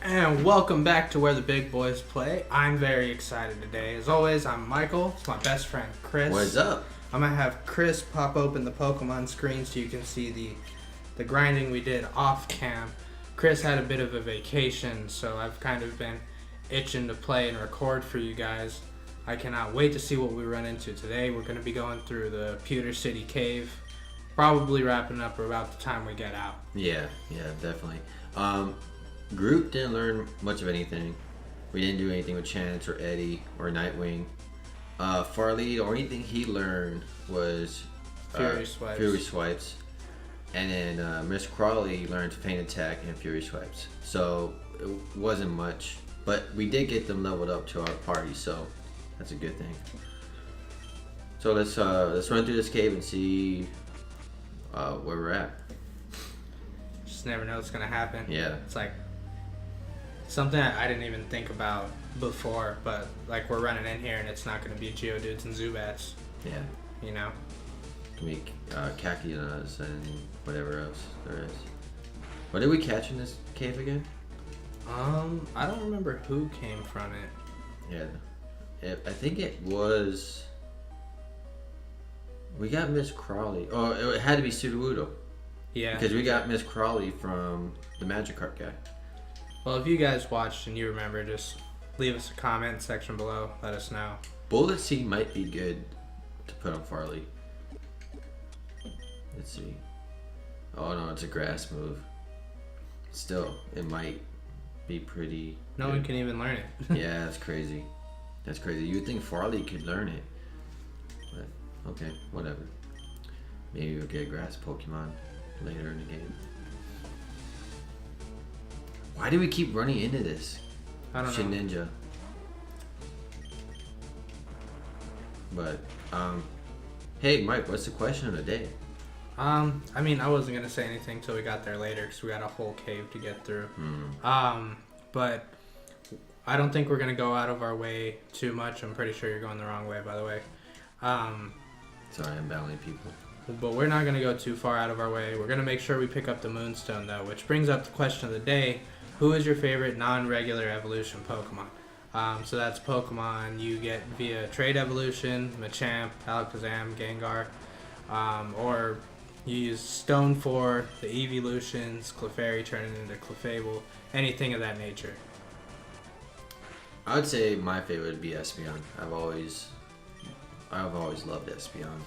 And welcome back to Where the Big Boys Play. I'm very excited today. As always, I'm Michael. It's my best friend, Chris. What's up? I'm going to have Chris pop open the Pokemon screen so you can see the grinding we did off cam. Chris had a bit of a vacation, so I've kind of been itching to play and record for you guys. I cannot wait to see what we run into today. We're going to be going through the Pewter City Cave, probably wrapping up about the time we get out. Yeah, definitely. Groot didn't learn much of anything. We didn't do anything with Chance or Eddie or Nightwing. Farley, the only thing he learned was Fury Swipes. And then Miss Crawley learned Feint Attack and Fury Swipes. So it wasn't much, but we did get them leveled up to our party, so that's a good thing. So let's run through this cave and see where we're at. Just never know what's going to happen. Yeah. It's like something I didn't even think about before, but like we're running in here and it's not going to be Geodudes and Zubats. Yeah. You know? Can be Kakinas and whatever else there is. What did we catch in this cave again? I don't remember who came from it. Yeah. I think it was... We got Miss Crawley. Oh, it had to be Sudowoodo. Yeah. Because we got Miss Crawley from the Magikarp guy. Well, if you guys watched and you remember, just leave us a comment section below. Let us know. Bullet Seed might be good to put on Farley. Let's see. Oh no, it's a grass move. Still, it might be pretty No good. one can even learn it. Yeah, that's crazy. That's crazy. You would think Farley could learn it. But, okay, whatever. Maybe we'll get a grass Pokemon later in the game. Why do we keep running into this? I don't know. Ninja. But, hey Mike, what's the question of the day? I mean, I wasn't gonna say anything till we got there later because we got a whole cave to get through. But I don't think we're gonna go out of our way too much. I'm pretty sure you're going the wrong way, by the way. Sorry, I'm battling people. But we're not going to go too far out of our way. We're going to make sure we pick up the Moonstone, though, which brings up the question of the day. Who is your favorite non-regular evolution Pokemon? So that's Pokemon you get via trade evolution, Machamp, Alakazam, Gengar, or you use Stone for the evolutions, Clefairy turning into Clefable, anything of that nature. I would say my favorite would be Espeon. I've always loved Espeon.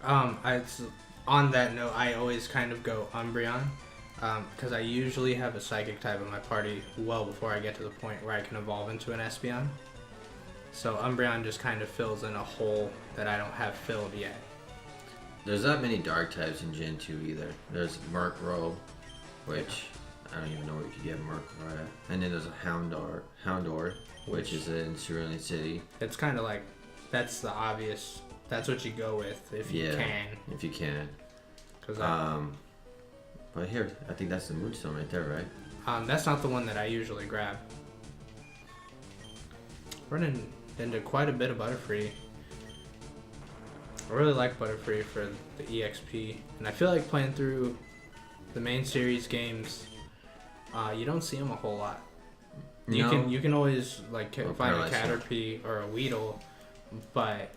On that note, I always kind of go Umbreon, because I usually have a Psychic type in my party well before I get to the point where I can evolve into an Espeon. So Umbreon just kind of fills in a hole that I don't have filled yet. There's not many Dark types in Gen 2 either. There's Murkrow, which I don't even know what you could get Murkrow at. And then there's a Houndour, which is in Cerulean City. It's kind of like, that's the obvious... That's what you go with if you can. If you can. But here, I think that's the Moonstone right there, right? That's not the one that I usually grab. Running into quite a bit of Butterfree. I really like Butterfree for the EXP, and I feel like playing through the main series games, you don't see them a whole lot. You can always like find a Caterpie or a Weedle, but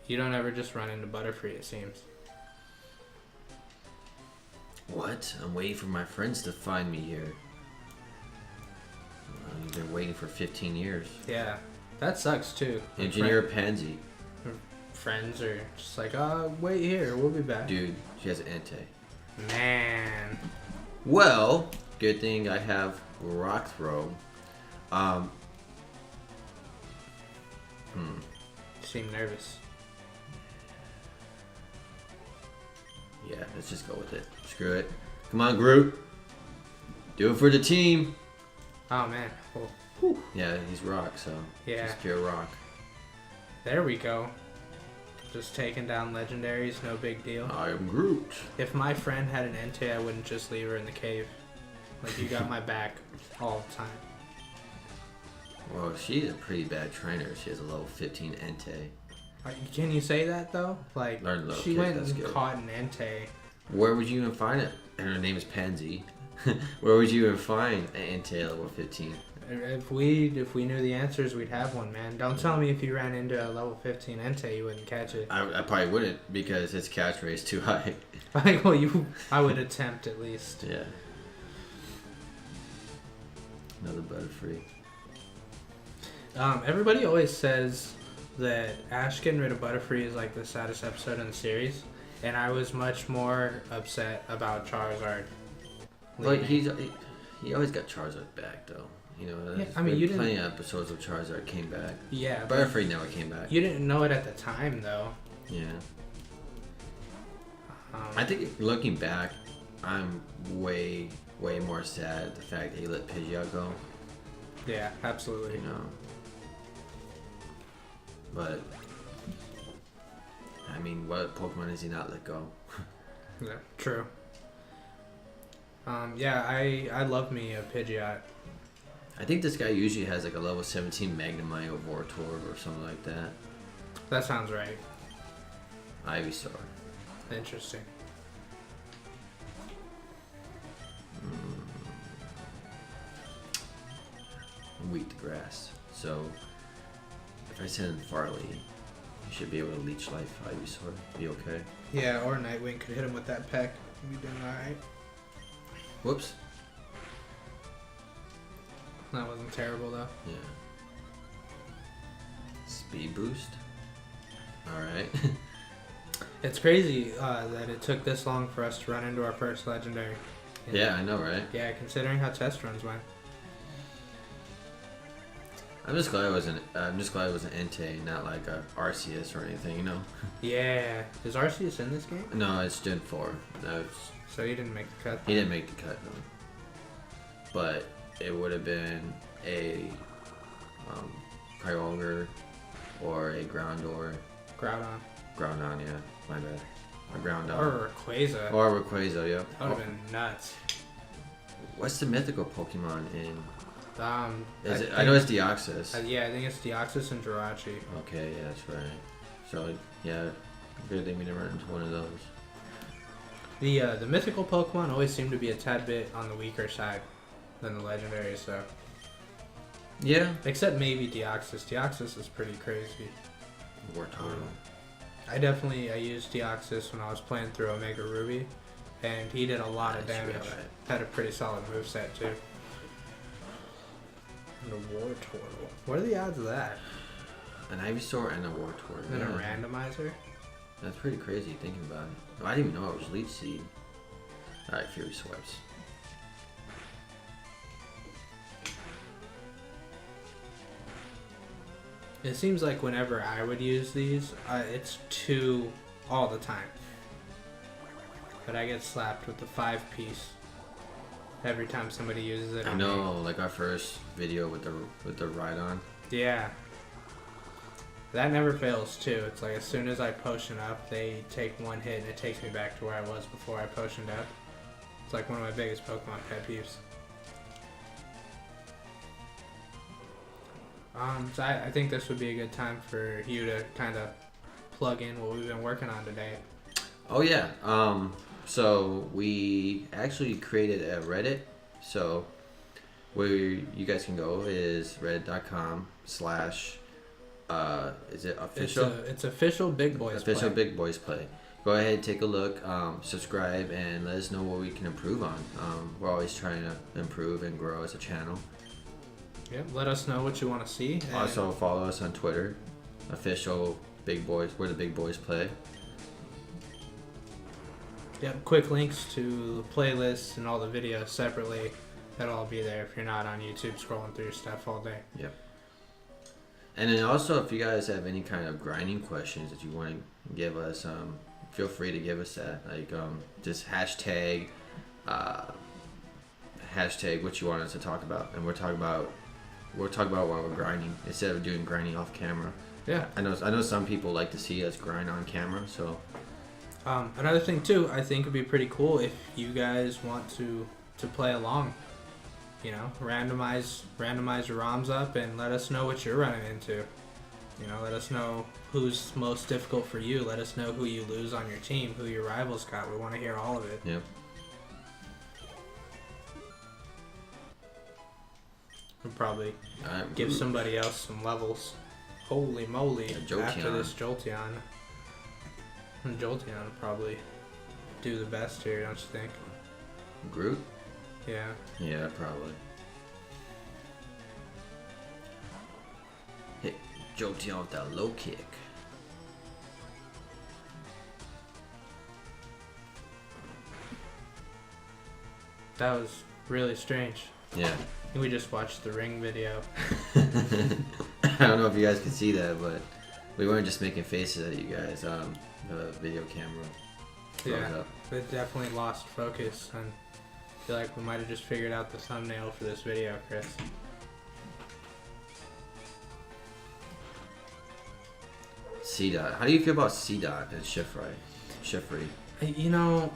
you don't ever just run into Butterfree, it seems. What? I'm waiting for my friends to find me here. They're waiting for 15 years. Yeah, that sucks too. Engineer Pansy. Friends are just like, wait here, we'll be back. Dude, she has an Entei. Man. Well, good thing I have Rock Throw. You seem nervous. Yeah, let's just go with it. Screw it. Come on, Groot. Do it for the team. Oh, man. Oh. Yeah, he's rock, so yeah. just pure rock. There we go. Just taking down legendaries, no big deal. I am Groot. If my friend had an Entei, I wouldn't just leave her in the cave. Like, you got my back all the time. Well, she's a pretty bad trainer. She has a level 15 Entei. Can you say that though? Like, she went and caught an Entei. Where would you even find it? And her name is Pansy. Where would you even find an Entei at level 15? If we knew the answers, we'd have one, man. Don't tell me if you ran into a level 15 Entei, you wouldn't catch it. I probably wouldn't because its catch rate is too high. I would attempt at least. Yeah. Another Butterfree. Everybody always says that Ash getting rid of Butterfree is like the saddest episode in the series, and I was much more upset about Charizard. But he always got Charizard back though. You know, yeah, I mean, you plenty of episodes of Charizard came back. Yeah, Butterfree never came back. You didn't know it at the time though. Yeah. I think looking back, I'm way more sad at the fact that he let Pidgeot go. Yeah, absolutely. You know. But I mean, what Pokemon has he not let go? Yeah, true. Yeah, I love me a Pidgeot. I think this guy usually has like a level 17 Magnemite or Voltorb or something like that. That sounds right. Ivysaur. Interesting. I'm weak to grass. So if I send Farley, you should be able to leech life Ivysaur. Be okay. Yeah, or Nightwing could hit him with that peck. We'd be doing alright. Whoops. That wasn't terrible though. Yeah. Speed boost. Alright. It's crazy that it took this long for us to run into our first legendary. Yeah, I know, right? Yeah, considering how test runs went. I'm just glad it was an Entei, not like a Arceus or anything, you know? Yeah. Is Arceus in this game? No, it's Gen 4. No, So he didn't make the cut? he didn't make the cut, though. But it would have been a Kyogre or a Groundor. Groudon. Groudon, yeah. My bad. A Groudon. Or Rayquaza. Or Rayquaza, yeah. That would have been nuts. What's the mythical Pokemon in? I I know it's Deoxys. Yeah, I think it's Deoxys and Jirachi. Okay, yeah, that's right. So, yeah, good thing we never run into one of those. The mythical Pokemon always seem to be a tad bit on the weaker side than the legendaries, though. Yeah. Except maybe Deoxys. Deoxys is pretty crazy. Wartortle. I used Deoxys when I was playing through Omega Ruby, and he did a lot of damage. Right. Had a pretty solid moveset too. And a Wartortle. What are the odds of that? An Ivysaur and a Wartortle. And a randomizer? That's pretty crazy thinking about it. Oh, I didn't even know it was Leech Seed. Alright, Fury Swipes. It seems like whenever I would use these, it's 2 all the time. But I get slapped with the 5-piece every time somebody uses it. I know, like our first video with the Rhydon. Yeah. That never fails too. It's like as soon as I potion up, they take one hit and it takes me back to where I was before I potioned up. It's like one of my biggest Pokemon pet peeves. So I think this would be a good time for you to kind of plug in what we've been working on today. Oh yeah. So we actually created a Reddit. So where you guys can go is reddit.com/ is it official? It's official Big Boys Play. Official Big Boys Play. Go ahead, take a look, subscribe, and let us know what we can improve on. We're always trying to improve and grow as a channel. Yeah, let us know what you want to see. Also follow us on Twitter, official Big Boys, where the Big Boys Play. Yep, quick links to the playlists and all the videos separately. That'll all be there if you're not on YouTube scrolling through your stuff all day. Yep. And then also, if you guys have any kind of grinding questions that you want to give us, feel free to give us that. Like, just hashtag what you want us to talk about, and we'll talk about while we're grinding instead of doing grinding off camera. Yeah. I know some people like to see us grind on camera, so. Another thing too, I think it'd be pretty cool if you guys want to play along. You know, randomize your ROMs up and let us know what you're running into. You know, let us know who's most difficult for you. Let us know who you lose on your team, who your rivals got. We want to hear all of it. Yep. We'll probably give somebody else some levels. Holy moly! After this Jolteon. And Jolteon will probably do the best here, don't you think? Groot? Yeah. Yeah, probably. Hit Jolteon with that low kick. That was really strange. Yeah. We just watched the ring video. I don't know if you guys can see that, but we weren't just making faces at you guys. The video camera. Yeah, it definitely lost focus, and I feel like we might have just figured out the thumbnail for this video, Chris. C-Dot. How do you feel about C-Dot and Shiftry? You know,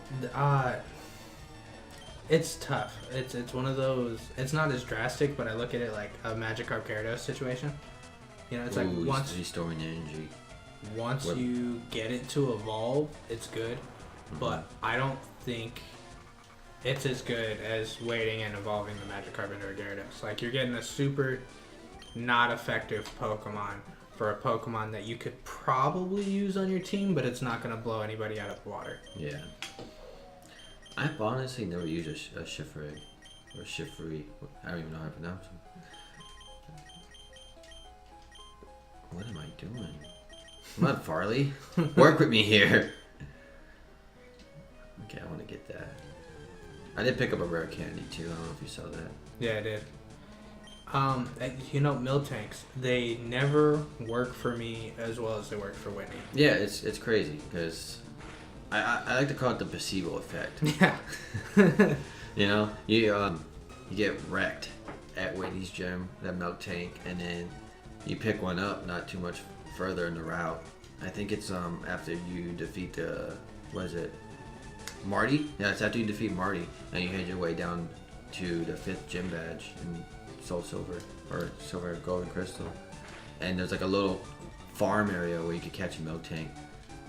it's tough. It's one of those. It's not as drastic, but I look at it like a Magikarp Gyarados situation. You know, it's like once restoring energy. Once you get it to evolve, it's good, but I don't think it's as good as waiting and evolving the Magikarp into a Gyarados. Like, you're getting a super not effective Pokemon for a Pokemon that you could probably use on your team, but it's not going to blow anybody out of the water. Yeah. I've honestly never used a Shiftry or Shiftry. I don't even know how to pronounce them. What am I doing? Come on, Farley. Work with me here. Okay, I want to get that. I did pick up a rare candy too. I don't know if you saw that. Yeah, I did. You know, Miltanks, they never work for me as well as they work for Whitney. Yeah, it's crazy because I like to call it the placebo effect. Yeah. You know, you get wrecked at Whitney's gym, that Miltank, and then you pick one up not too much further in the route. I think it's after you defeat Marty? Yeah, it's after you defeat Marty and you head your way down to the 5th gym badge in Soul Silver or Silver Gold and Crystal. And there's like a little farm area where you could catch a Miltank.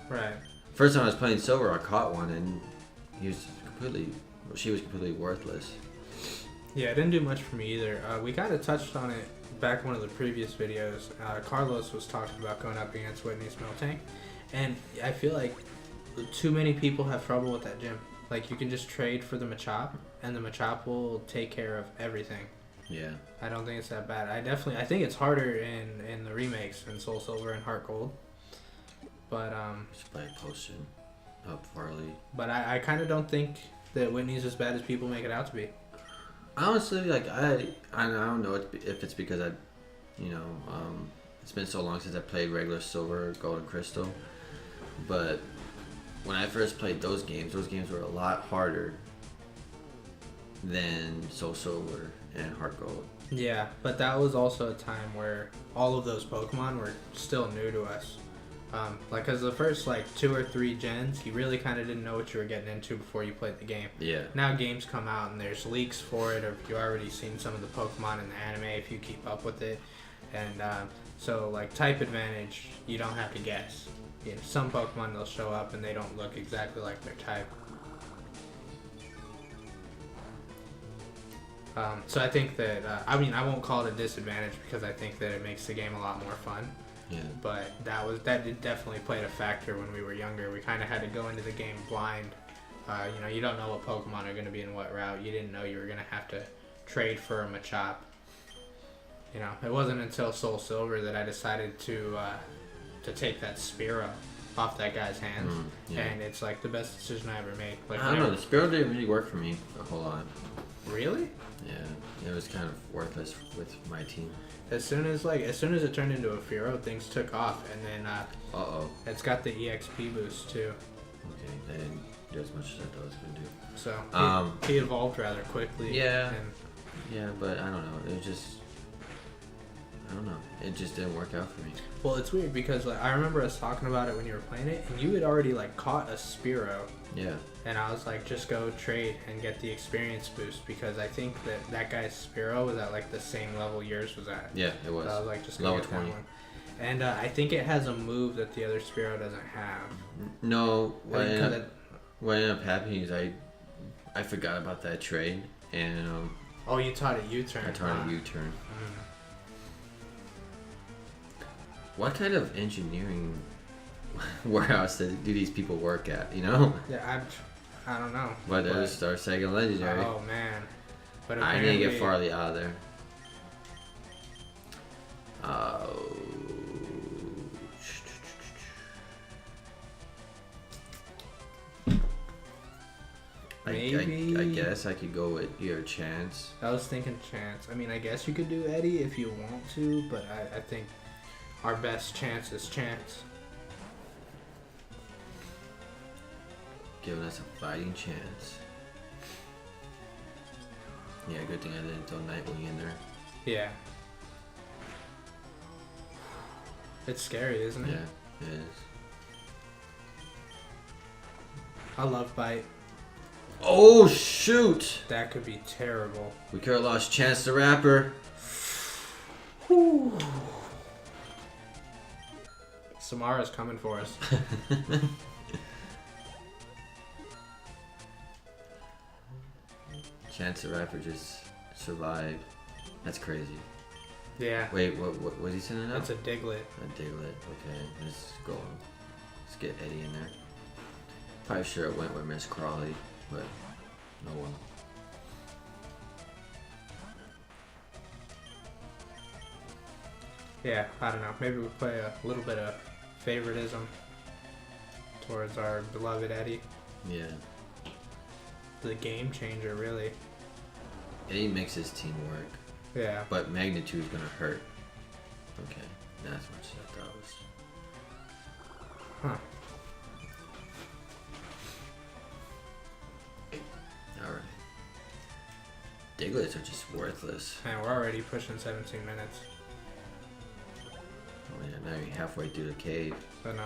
Right. First time I was playing Silver, I caught one and she was completely worthless. Yeah, it didn't do much for me either. We kind of touched on it back in one of the previous videos. Carlos was talking about going up against Whitney's Miltank, and I feel like too many people have trouble with that gym. Like, you can just trade for the Machop, and the Machop will take care of everything. Yeah. I don't think it's that bad. I think it's harder in the remakes in Soul Silver and Heart Gold. But just play a potion up Farley. But I kind of don't think that Whitney's as bad as people make it out to be. Honestly, like I don't know if it's because it's been so long since I played regular Silver, Gold, and Crystal. But when I first played those games were a lot harder than Soul Silver and Heart Gold. Yeah, but that was also a time where all of those Pokemon were still new to us. Because the first 2 or 3 gens, you really kind of didn't know what you were getting into before you played the game. Yeah. Now games come out and there's leaks for it, or you've already seen some of the Pokemon in the anime if you keep up with it. And so type advantage, you don't have to guess. You know, some Pokemon, they'll show up and they don't look exactly like their type. So I think that, I won't call it a disadvantage because I think that it makes the game a lot more fun. Yeah. But that definitely played a factor when we were younger. We kind of had to go into the game blind. You don't know what Pokemon are going to be in what route. You didn't know you were going to have to trade for a Machop. You know, it wasn't until Soul Silver that I decided to take that Spearow off that guy's hands, and it's the best decision I ever made. I don't know, the Spearow didn't really work for me a whole lot. Really? Yeah, it was kind of worthless with my team. As soon as it turned into a Fearow, things took off, and then it's got the EXP boost too. Okay, they didn't do as much as I thought it was gonna do. So he evolved rather quickly. Yeah. Yeah, but I don't know. It just didn't work out for me. Well, it's weird because I remember us talking about it when you were playing it, and you had already caught a Spearow. Yeah. And I was like, just go trade and get the experience boost, because I think that guy's Spearow was at the same level yours was at. Yeah, it was. So I was like, just go level get 20. that one. And I think it has a move that the other Spearow doesn't have. No, what ended up happening is I forgot about that trade, and Oh, you taught it U-turn. I taught huh? a U-turn. Mm. What kind of engineering warehouse do these people work at? You know? Yeah, I don't know. But it was our second legendary. Oh man. But I need to get apparently- Farley out of there. Oh. Maybe. I guess I could go with your Chance. I was thinking Chance. I mean, I guess you could do Eddie if you want to, but I think our best chance is Chance. Giving us a fighting chance. Yeah, good thing I didn't throw Nightwing in there. Yeah. It's scary, isn't it? Yeah, it is. I love Bite. Oh, shoot! That could be terrible. We could have lost Chance the Rapper. Whew. Samara's coming for us. Chance the Rapper just survived. That's crazy. Yeah. Wait, what was he sending out? That's a Diglett. A Diglett. Okay, let's go. Let's get Eddie in there. Probably sure it went with Miss Crawley, but no one. Yeah, I don't know. Maybe we'll play a little bit of favoritism towards our beloved Eddie. Yeah. The game changer, really. Eddie makes his team work, Yeah. but Magnitude's gonna hurt. Okay, that's what I thought was. Huh. Alright. Digletts are just worthless. And we're already pushing 17 minutes. Oh yeah, now you're halfway through the cave. But no,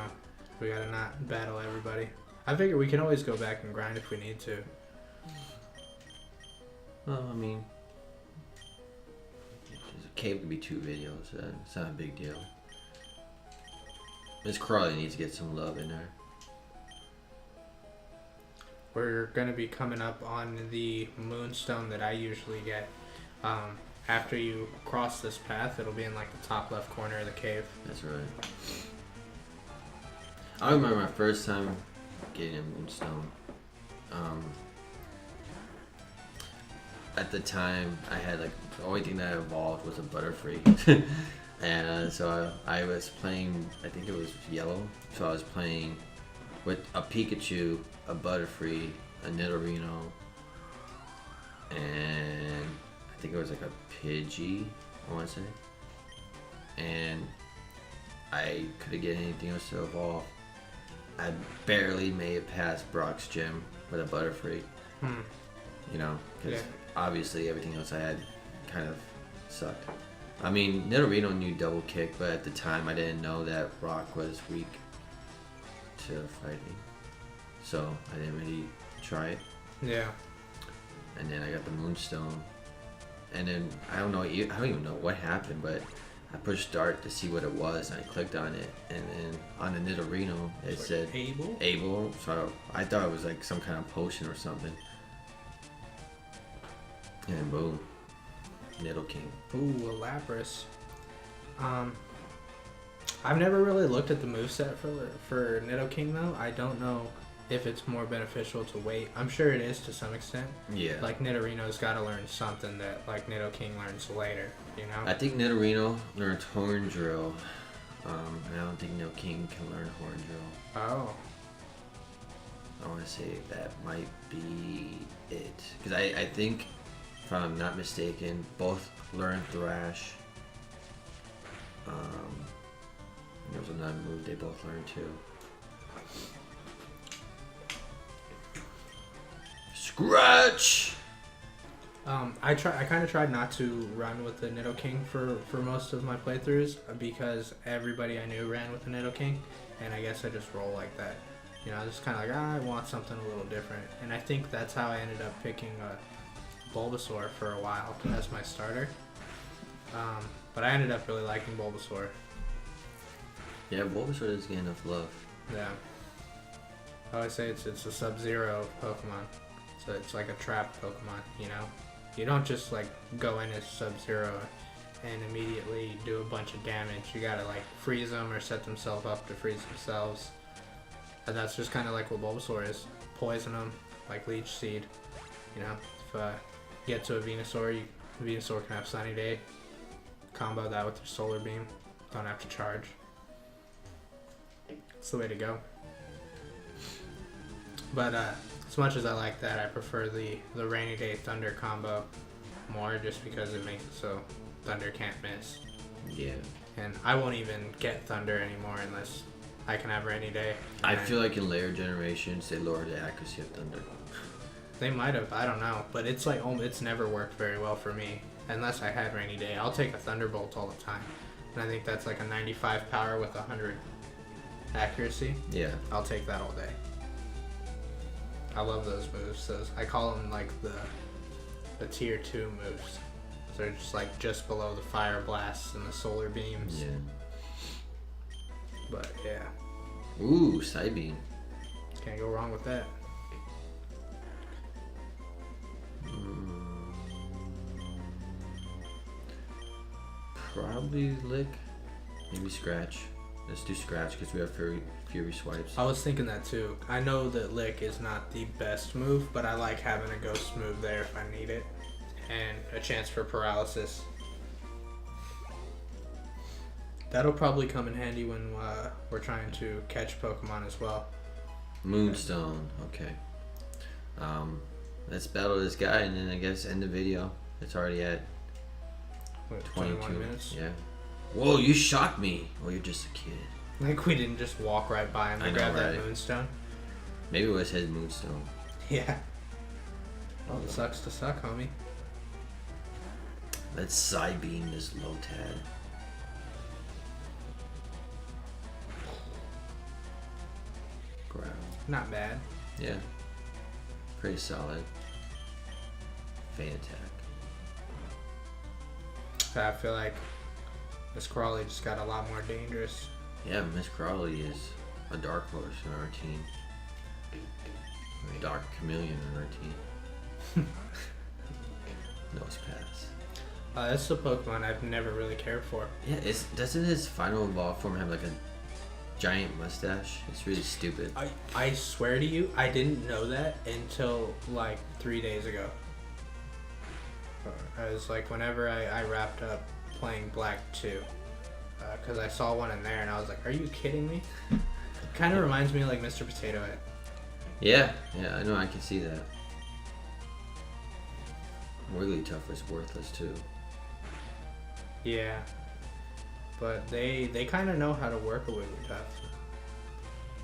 we gotta not battle everybody. I figure we can always go back and grind if we need to. Well, I mean, a cave can be 2 videos. It's not a big deal. Miss Crawley needs to get some love in there. We're gonna be coming up on the moonstone that I usually get. After you cross this path, it'll be in like the top left corner of the cave. That's right. I remember my first time getting a moonstone. At the time, I had like the only thing that evolved was a Butterfree, and so I was playing. I think it was yellow. So I was playing with a Pikachu, a Butterfree, a Nidorino, and I think it was like a Pidgey, I want to say. And I couldn't get anything else to evolve. I barely made it past Brock's gym with a Butterfree. You know, because obviously everything else I had kind of sucked. I mean, Nidorino knew double kick, but at the time I didn't know that Brock was weak to fighting. So I didn't really try it. Yeah. And then I got the Moonstone. And then I don't even know what happened, but I pushed start to see what it was, and I clicked on it, and then on the Nidorino it said Able. So I thought it was like some kind of potion or something. And boom, Nidoking. Ooh, a Lapras. I've never really looked at the moveset for Nidoking though. I don't know if it's more beneficial to wait. I'm sure it is to some extent. Yeah. Like Nidorino's got to learn something that like Nidoking learns later. You know. I think Nidorino learned Horn Drill. And I don't think Nidoking can learn Horn Drill. Oh. I want to say that might be it. Because I think, if I'm not mistaken, both learned Thrash. There was another move they both learned too. Scratch! I kind of tried not to run with the Nidoking for most of my playthroughs because everybody I knew ran with the Nidoking, and I guess I just roll like that. You know, just kind of like, I want something a little different. And I think that's how I ended up picking Bulbasaur for a while as my starter. But I ended up really liking Bulbasaur. Yeah, Bulbasaur doesn't get enough love. Yeah. I always say it's a Sub-Zero Pokemon. So it's like a trap Pokemon, you know? You don't just like go in as Sub-Zero and immediately do a bunch of damage. You gotta like freeze them or set themselves up to freeze themselves. And that's just kind of like what Bulbasaur is. Poison them, like Leech Seed. You know, if you get to a Venusaur, Venusaur can have Sunny Day. Combo that with your Solar Beam. Don't have to charge. It's the way to go. But as much as I like that, I prefer the Rainy Day Thunder combo more, just because it makes it so Thunder can't miss. Yeah. And I won't even get Thunder anymore unless I can have Rainy Day. I feel like in later generations they lowered the accuracy of Thunder. They might have, I don't know, but it's like it's never worked very well for me unless I had Rainy Day. I'll take a Thunderbolt all the time, and I think that's like a 95 power with 100 accuracy. Yeah. I'll take that all day. I love those moves. I call them like the tier 2 moves. So they're just like just below the Fire Blasts and the Solar Beams. Yeah. But yeah. Ooh, Psybeam. Can't go wrong with that. Probably Lick. Maybe Scratch. Let's do Scratch because we have Fury Swipes. I was thinking that too. I know that Lick is not the best move, but I like having a Ghost move there if I need it. And a chance for Paralysis. That'll probably come in handy when we're trying to catch Pokemon as well. Moonstone. Okay. Let's battle this guy and then I guess end the video. It's already at What, 22 21 minutes? Yeah. Whoa, you shocked me. Oh, you're just a kid. Like we didn't just walk right by him I and know, grab that right? Moonstone. Maybe it was his Moonstone. Yeah. Well, it sucks to suck, homie. Let's Psybeam this Lotad. Ground. Not bad. Yeah. Pretty solid. Feint Attack. I feel like Miss Crawley just got a lot more dangerous. Yeah, Miss Crawley is a dark horse in our team. Dark Chameleon in our team. Nose Pass. That's the Pokemon I've never really cared for. Yeah, doesn't his final evolved form have like a giant mustache? It's really stupid. I swear to you, I didn't know that until like 3 days ago. I was like, whenever I wrapped up playing Black 2, because I saw one in there and I was like, are you kidding me? Kind of reminds me of like Mr. Potato Head. Yeah, I know, I can see that. Wigglytuff is worthless too. Yeah, but they kind of know how to work a Wigglytuff.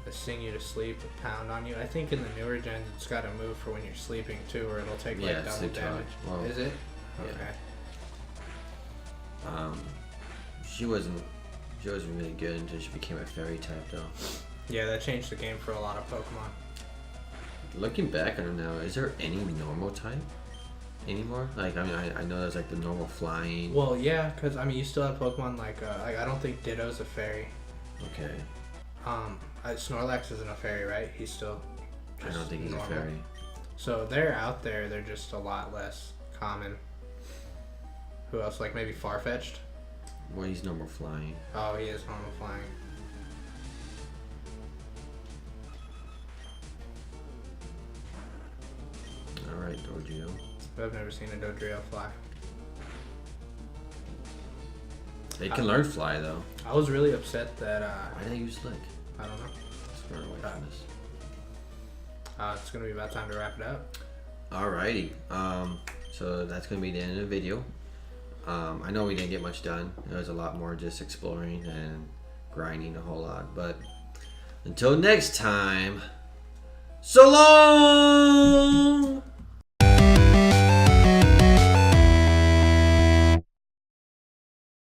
They sing you to sleep, pound on you. I think in the newer gens it's got a move for when you're sleeping too, or it'll take like double sleep talk. damage. Well, is it? yeah. Okay. She wasn't really good until she became a fairy type though. Yeah, that changed the game for a lot of Pokemon. Looking back on it now, is there any normal type anymore? Like, I mean, I know there's like the normal flying. Well, yeah, because I mean, you still have Pokemon like I don't think Ditto's a fairy. Okay. Snorlax isn't a fairy, right? He's still. I don't think he's normal. a fairy. So they're out there. They're just a lot less common. Who else? Like maybe Farfetch'd. Well, he's normal flying. Oh, he is normal flying. Alright, Dodrio. But I've never seen a Dodrio fly. They can learn fly though. I was really upset that Why did I use Lick? I don't know. Let's run away from this. It's gonna be about time to wrap it up. Alrighty. So that's gonna be the end of the video. I know we didn't get much done. There was a lot more just exploring and grinding a whole lot. But until next time, so long!